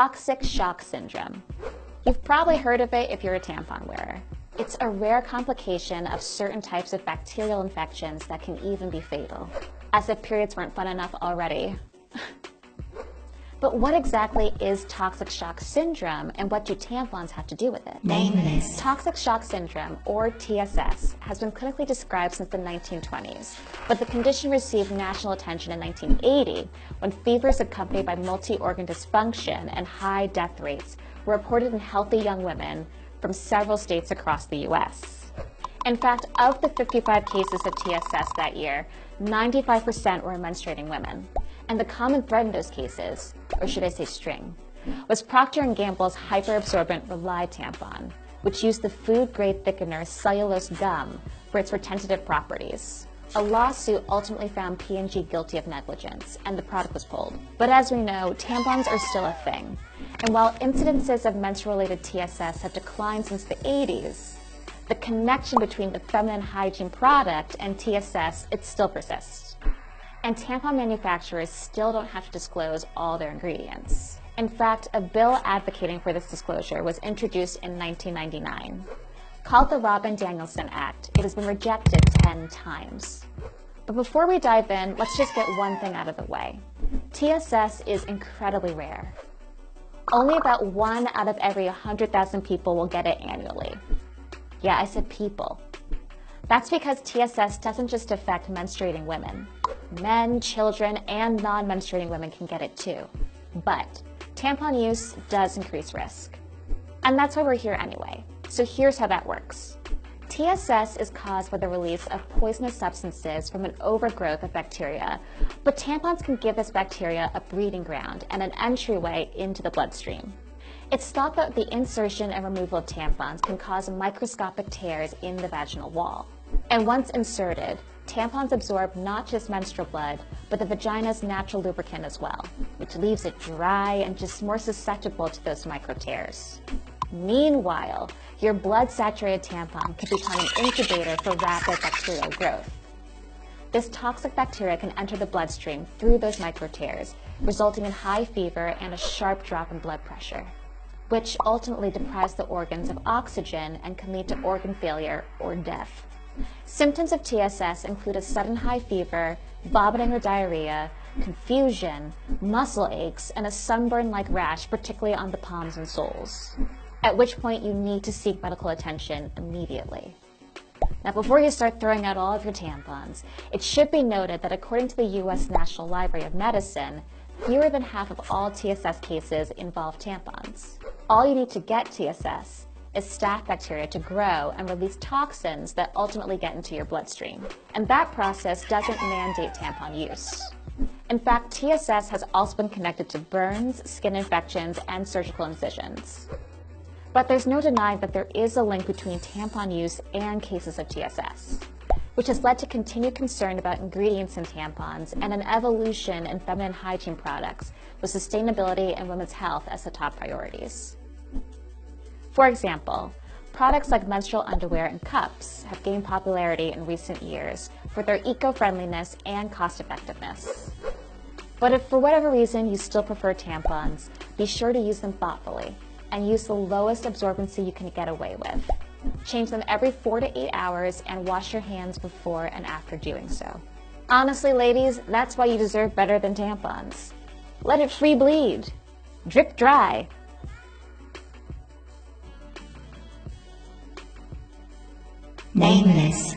Toxic shock syndrome. You've probably heard of it if you're a tampon wearer. It's a rare complication of certain types of bacterial infections that can even be fatal. As if periods weren't fun enough already. But what exactly is toxic shock syndrome, and what do tampons have to do with it? Nameless. Toxic shock syndrome, or TSS, has been clinically described since the 1920s, but the condition received national attention in 1980 when fevers accompanied by multi-organ dysfunction and high death rates were reported in healthy young women from several states across the U.S. In fact, of the 55 cases of TSS that year, 95% were in menstruating women. And the common thread in those cases, or should I say string, was Procter & Gamble's hyperabsorbent Rely tampon, which used the food-grade thickener cellulose gum for its retentive properties. A lawsuit ultimately found P&G guilty of negligence, and the product was pulled. But as we know, tampons are still a thing. And while incidences of menstrual-related TSS have declined since the 80s, the connection between the feminine hygiene product and TSS, it still persists. And tampon manufacturers still don't have to disclose all their ingredients. In fact, a bill advocating for this disclosure was introduced in 1999. Called the Robin Danielson Act, it has been rejected 10 times. But before we dive in, let's just get one thing out of the way. TSS is incredibly rare. Only about 1 out of every 100,000 people will get it annually. Yeah, I said people. That's because TSS doesn't just affect menstruating women. Men, children, and non-menstruating women can get it too. But tampon use does increase risk. And that's why we're here anyway. So here's how that works. TSS is caused by the release of poisonous substances from an overgrowth of bacteria, but tampons can give this bacteria a breeding ground and an entryway into the bloodstream. It's thought that the insertion and removal of tampons can cause microscopic tears in the vaginal wall. And once inserted, tampons absorb not just menstrual blood, but the vagina's natural lubricant as well, which leaves it dry and just more susceptible to those micro tears. Meanwhile, your blood-saturated tampon can become an incubator for rapid bacterial growth. This toxic bacteria can enter the bloodstream through those micro tears, resulting in high fever and a sharp drop in blood pressure, which ultimately deprives the organs of oxygen and can lead to organ failure or death. Symptoms of TSS include a sudden high fever, vomiting or diarrhea, confusion, muscle aches, and a sunburn-like rash, particularly on the palms and soles, at which point you need to seek medical attention immediately. Now, before you start throwing out all of your tampons, it should be noted that according to the U.S. National Library of Medicine, fewer than half of all TSS cases involve tampons. All you need to get TSS is staph bacteria to grow and release toxins that ultimately get into your bloodstream. And that process doesn't mandate tampon use. In fact, TSS has also been connected to burns, skin infections, and surgical incisions. But there's no denying that there is a link between tampon use and cases of TSS, which has led to continued concern about ingredients in tampons and an evolution in feminine hygiene products with sustainability and women's health as the top priorities. For example, products like menstrual underwear and cups have gained popularity in recent years for their eco-friendliness and cost-effectiveness. But if for whatever reason you still prefer tampons, be sure to use them thoughtfully and use the lowest absorbency you can get away with. Change them every 4 to 8 hours and wash your hands before and after doing so. Honestly, ladies, that's why you deserve better than tampons. Let it free bleed. Drip dry. Nameless.